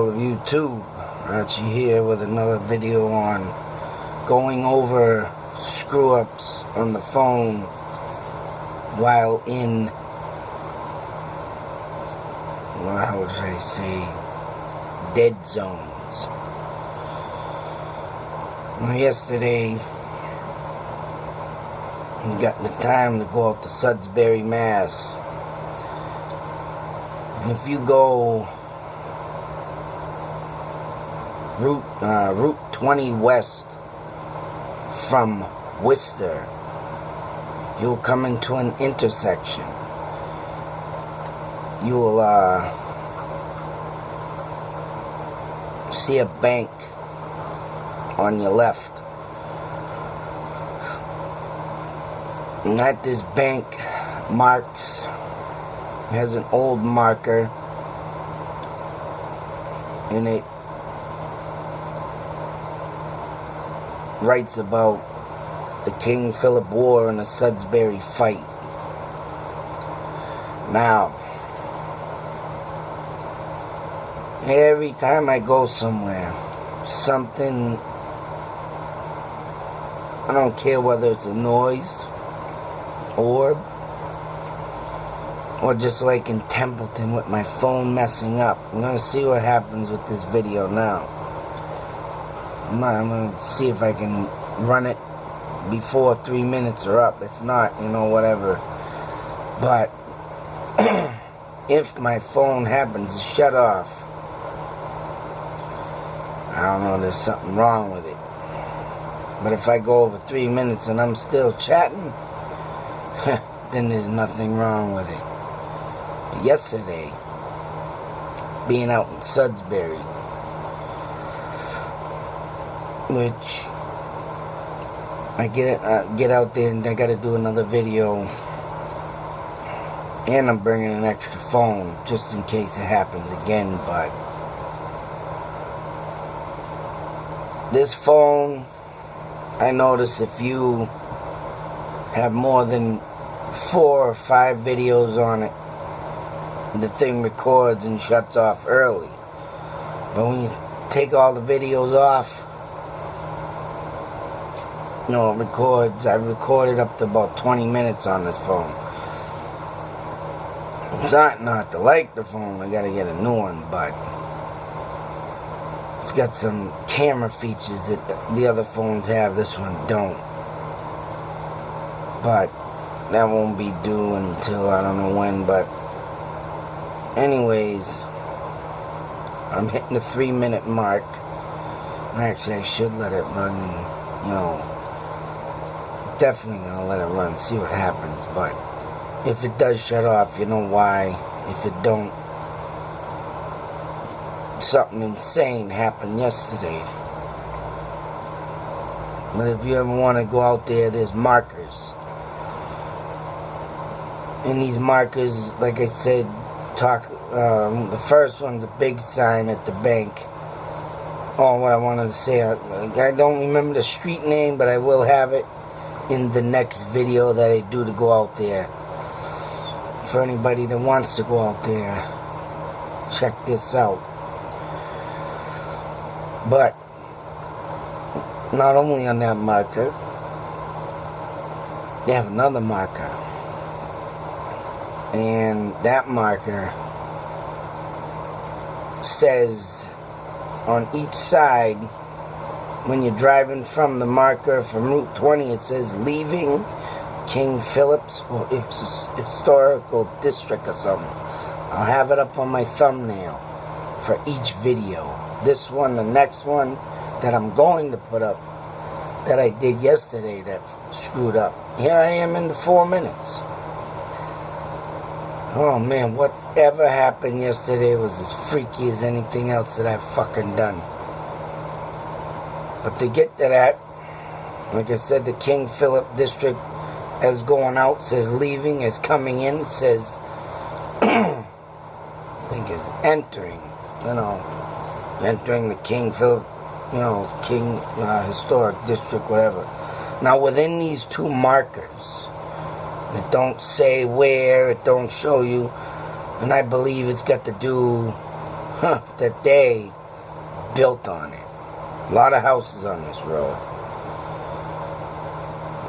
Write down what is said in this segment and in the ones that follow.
people of YouTube. Archie here with another video on going over screw-ups on the phone while in, well, how would I say, dead zones. Now, yesterday, I got the time to go out to Sudbury, Mass. And if you go Route 20 west from Worcester, you'll come into an intersection. You will see a bank on your left. And at this bank has an old marker, and it writes about the King Philip War and the Sudbury fight. Now, every time I go somewhere, something, I don't care whether it's a noise, orb, or just like in Templeton with my phone messing up. I'm going to see what happens with this video now. I'm going to see if I can run it before 3 minutes are up. If not, whatever. But if my phone happens to shut off, I don't know, there's something wrong with it. But if I go over 3 minutes and I'm still chatting, then there's nothing wrong with it. Yesterday, being out in Sudbury, which I get out there and I gotta do another video, and I'm bringing an extra phone just in case it happens again. But this phone, I notice if you have more than 4 or 5 videos on it, the thing records and shuts off early. But when you take all the videos off, it records. I've recorded up to about 20 minutes on this phone. It's not to like the phone, I gotta get a new one, but it's got some camera features that the other phones have, this one don't. But that won't be due until I don't know when. But anyways, I'm hitting the 3-minute mark. Actually, I should let it run, definitely gonna let it run, see what happens. But if it does shut off, you know why. If it don't, something insane happened yesterday. But if you ever want to go out there, there's markers. And these markers, like I said, the first one's a big sign at the bank. Oh, what I wanted to say, I don't remember the street name, but I will have it in the next video that I do to go out there. For anybody that wants to go out there, check this out. But not only on that marker, they have another marker. And that marker says on each side, when you're driving from the marker from Route 20, it says leaving King Philip's or Historical District or something. I'll have it up on my thumbnail for each video. This one, the next one that I'm going to put up, that I did yesterday that screwed up. Here I am in the 4 minutes. Oh man, whatever happened yesterday was as freaky as anything else that I've fucking done. But to get to that, like I said, the King Philip District as going out says leaving, as coming in says I think is entering, entering the King Philip, King Historic District, whatever. Now within these two markers, it don't say where, it don't show you, and I believe it's got to do that they built on it. A lot of houses on this road.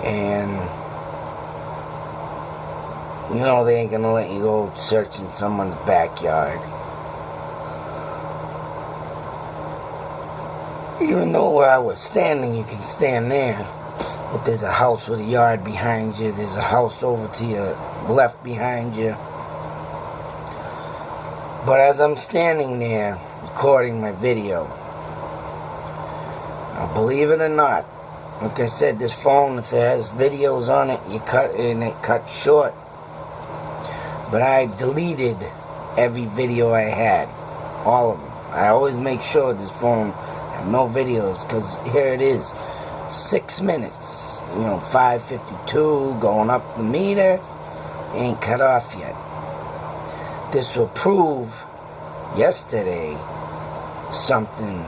And, you know, they ain't gonna let you go search in someone's backyard. Even though where I was standing, you can stand there. But there's a house with a yard behind you. There's a house over to your left behind you. But as I'm standing there recording my video, now believe it or not, like I said, this phone, if it has videos on it, it cuts short. But I deleted every video I had, all of them. I always make sure this phone have no videos, because here it is, 6 minutes. 5:52, going up the meter, ain't cut off yet. This will prove yesterday something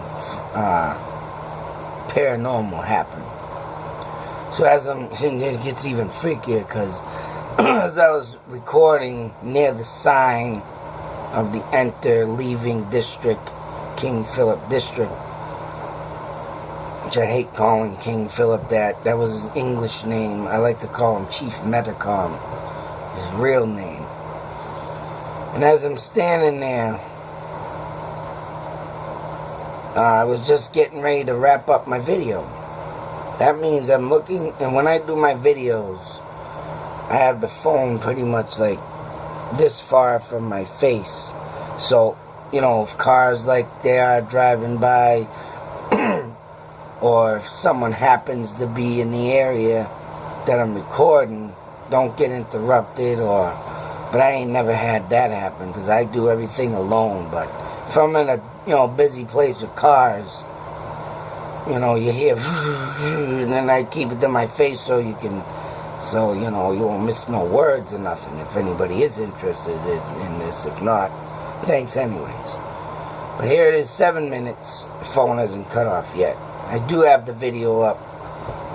paranormal happened. So it gets even freakier, because as I was recording near the sign of the enter leaving district, King Philip district, which I hate calling King Philip that. That was his English name. I like to call him Chief Metacom, his real name. And as I'm standing there, I was just getting ready to wrap up my video. That means I'm looking, and when I do my videos, I have the phone pretty much like this far from my face. So, if cars like they are driving by, or if someone happens to be in the area that I'm recording, don't get interrupted, but I ain't never had that happen, because I do everything alone. But if I'm in a, busy place with cars, you hear, and then I keep it to my face so you won't miss no words or nothing, if anybody is interested in this. If not, thanks anyways. But here it is, 7 minutes, the phone hasn't cut off yet. I do have the video up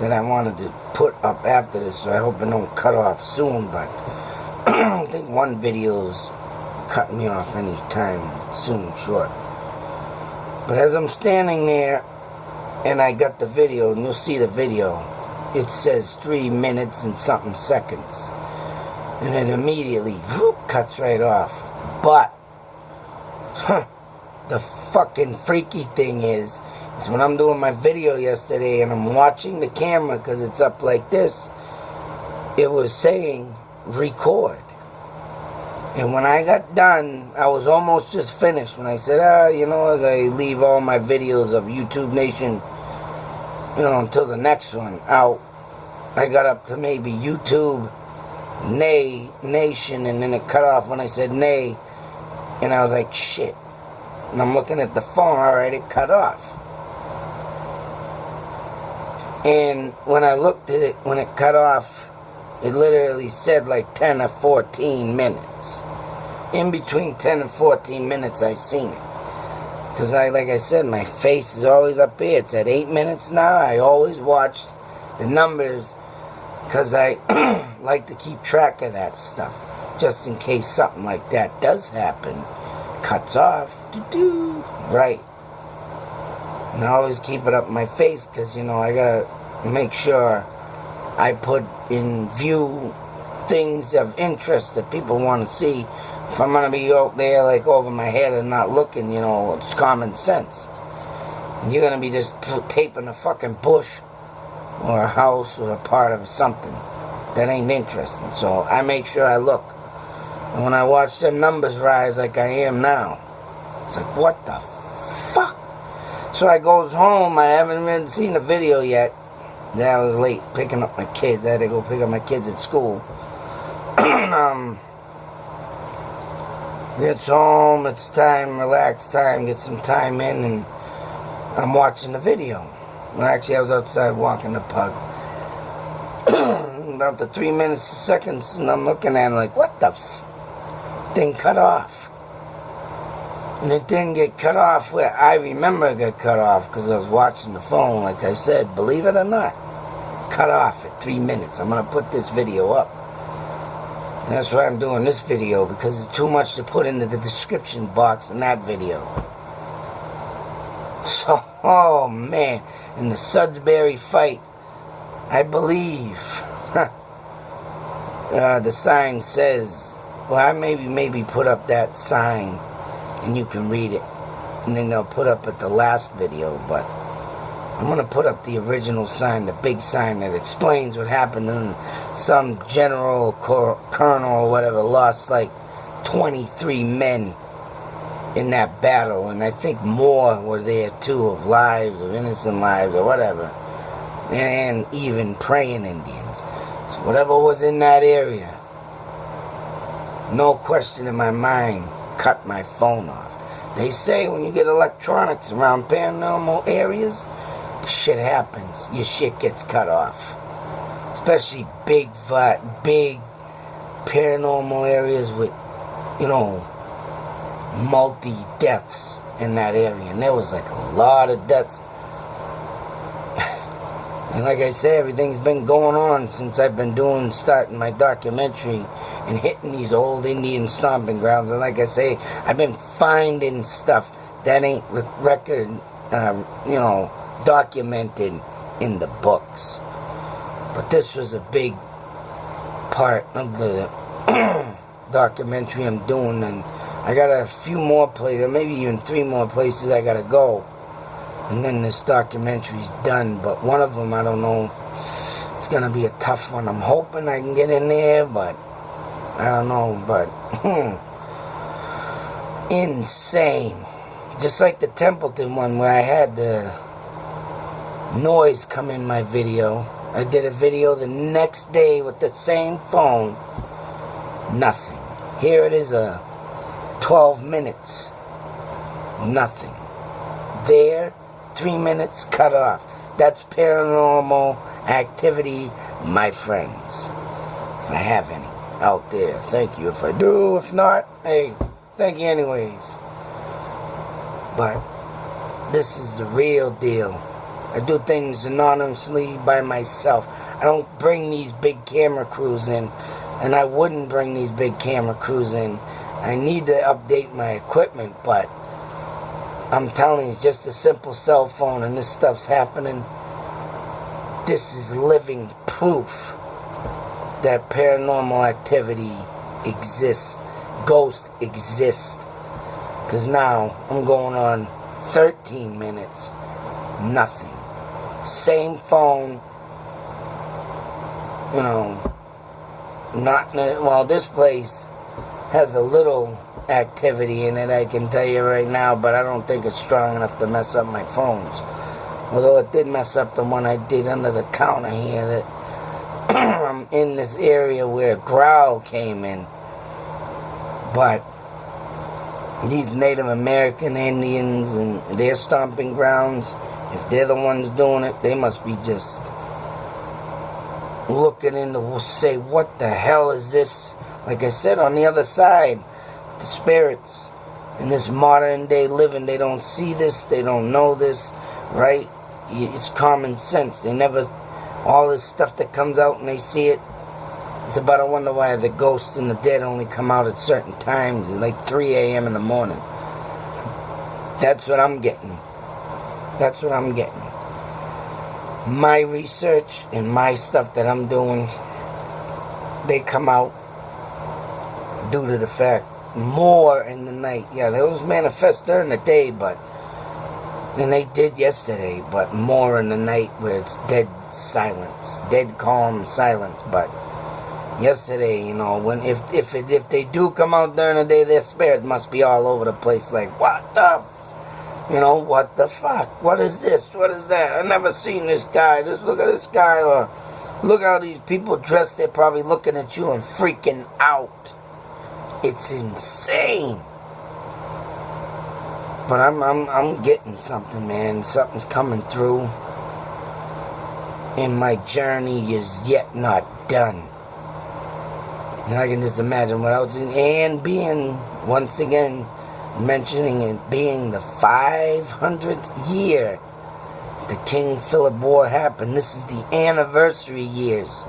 that I wanted to put up after this, so I hope it don't cut off soon, but I don't think one video's cutting me off any time soon, short. But as I'm standing there, and I got the video, and you'll see the video, it says 3 minutes and something seconds. And it immediately cuts right off. But the fucking freaky thing is when I'm doing my video yesterday and I'm watching the camera, because it's up like this, it was saying record. And when I got done, I was almost just finished when I said, as I leave all my videos of YouTube Nation, until the next one out, I got up to maybe YouTube Nation, and then it cut off when I said nay, and I was like, shit. And I'm looking at the phone, alright, it cut off. And when I looked at it, when it cut off, it literally said like 10 or 14 minutes. In between 10 and 14 minutes, I seen it. Because like I said, my face is always up here. It's at 8 minutes now. I always watch the numbers, because I like to keep track of that stuff, just in case something like that does happen. Cuts off. Right. And I always keep it up my face, because, I gotta make sure I put in view things of interest that people want to see. If I'm gonna be out there like over my head and not looking, it's common sense. You're gonna be just taping a fucking bush or a house or a part of something that ain't interesting. So I make sure I look. And when I watch them numbers rise like I am now, it's like, what the fuck? So I goes home. I haven't even seen the video yet. I was late picking up my kids. I had to go pick up my kids at school. Gets home, it's time, relax time, get some time in, and I'm watching the video. Well, actually, I was outside walking the pug. About the 3 minutes, seconds, and I'm looking at it like, what the thing cut off. And it didn't get cut off where I remember it got cut off, because I was watching the phone, like I said, believe it or not. Cut off at 3 minutes. I'm going to put this video up. And that's why I'm doing this video, because it's too much to put into the description box in that video. So, oh man, in the Sudbury fight, I believe the sign says, well, I maybe put up that sign and you can read it, and then they'll put up at the last video, but I'm going to put up the original sign, the big sign that explains what happened, and some general, colonel or whatever lost like 23 men in that battle, and I think more were there too, of lives, of innocent lives or whatever, and even praying Indians. So whatever was in that area, no question in my mind, cut my phone off. They say when you get electronics around paranormal areas, shit happens. Your shit gets cut off. Especially big paranormal areas with, you know, multi-deaths in that area. And there was like a lot of deaths. And like I say, everything's been going on since I've been starting my documentary and hitting these old Indian stomping grounds. And like I say, I've been finding stuff that ain't documented in the books. But this was a big part of the documentary I'm doing, and I got a few more places, maybe even 3 more places I gotta go, and then this documentary's done. But one of them, I don't know, it's gonna be a tough one. I'm hoping I can get in there, but I don't know. But insane, just like the Templeton one where I had the noise come in my video. I did a video the next day with the same phone. Nothing. Here it is, 12 minutes. Nothing. There, 3 minutes cut off. That's paranormal activity, my friends. If I have any out there, thank you. If I do, if not, hey, thank you anyways. But this is the real deal. I do things anonymously by myself. I don't bring these big camera crews in, and I wouldn't bring these big camera crews in. I need to update my equipment, but I'm telling you, it's just a simple cell phone and this stuff's happening. This is living proof that paranormal activity exists, ghosts exist. Because now I'm going on 13 minutes, nothing. Same phone, you know, well, this place has a little activity in it, I can tell you right now, but I don't think it's strong enough to mess up my phones. Although it did mess up the one I did under the counter here, that I'm in this area where growl came in. But these Native American Indians and their stomping grounds, if they're the ones doing it, they must be just looking into, say, what the hell is this? Like I said, on the other side, the spirits in this modern day living, they don't see this, they don't know this, right? It's common sense. They never, all this stuff that comes out and they see it, it's about, I wonder why the ghosts and the dead only come out at certain times, like 3 a.m. in the morning. That's what I'm getting. That's what I'm getting. My research and my stuff that I'm doing, they come out due to the fact more in the night. Yeah, there was manifest during the day, but, and they did yesterday, but more in the night where it's dead silence, dead calm silence. But yesterday, you know, when if they do come out during the day, their spirits must be all over the place. Like, what the, you know, what the fuck? What is this? What is that? I never seen this guy. Just look at this guy, or look how these people dressed. They're probably looking at you and freaking out. It's insane. But I'm getting something, man. Something's coming through. And my journey is yet not done. And I can just imagine what I was in, and being, once again, mentioning it being the 500th year the King Philip War happened. This is the anniversary years.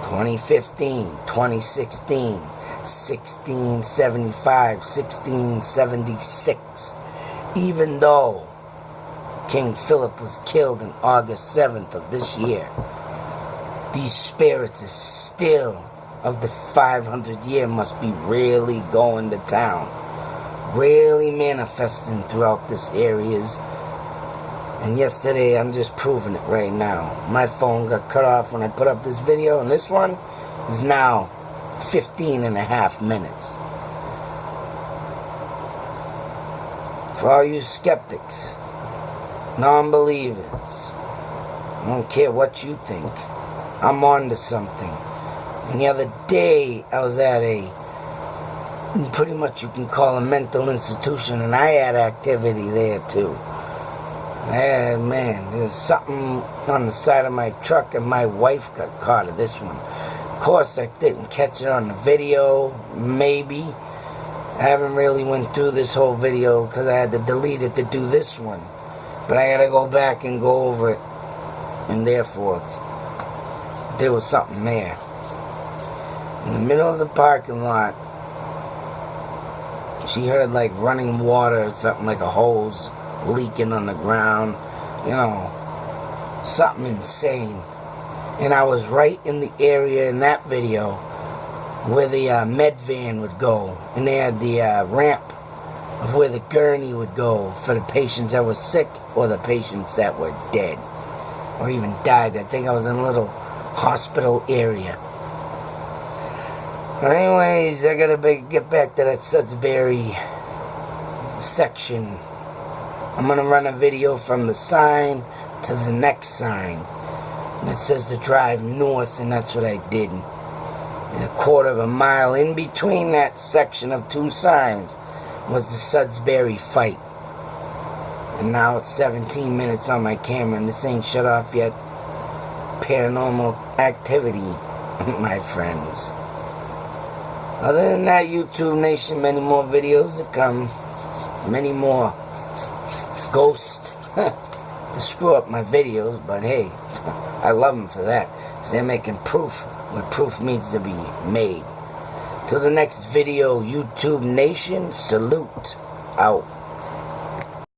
The 2015, 2016, 1675, 1676. Even though King Philip was killed on August 7th of this year, these spirits are still, of the 500 year, must be really going to town. Really manifesting throughout this areas. And yesterday, I'm just proving it right now. My phone got cut off when I put up this video, and this one is now 15.5 minutes. For all you skeptics, non-believers, I don't care what you think, I'm on to something. And the other day, I was at pretty much you can call a mental institution, and I had activity there too. Man, there was something on the side of my truck, and my wife got caught of this one. Of course, I didn't catch it on the video, maybe. I haven't really went through this whole video because I had to delete it to do this one. But I gotta go back and go over it, and therefore, there was something there. In the middle of the parking lot, she heard like running water or something, like a hose leaking on the ground. You know, something insane. And I was right in the area in that video where the med van would go. And they had the ramp of where the gurney would go for the patients that were sick or the patients that were dead or even died. I think I was in a little hospital area. But anyways, I gotta get back to that Sudbury section. I'm gonna run a video from the sign to the next sign. And it says to drive north, and that's what I did. And a quarter of a mile in between that section of two signs was the Sudbury fight. And now it's 17 minutes on my camera, and this ain't shut off yet. Paranormal activity, my friends. Other than that, YouTube Nation, many more videos to come. Many more ghosts to screw up my videos, but hey, I love them for that. Because they're making proof where proof needs to be made. Till the next video, YouTube Nation, salute out.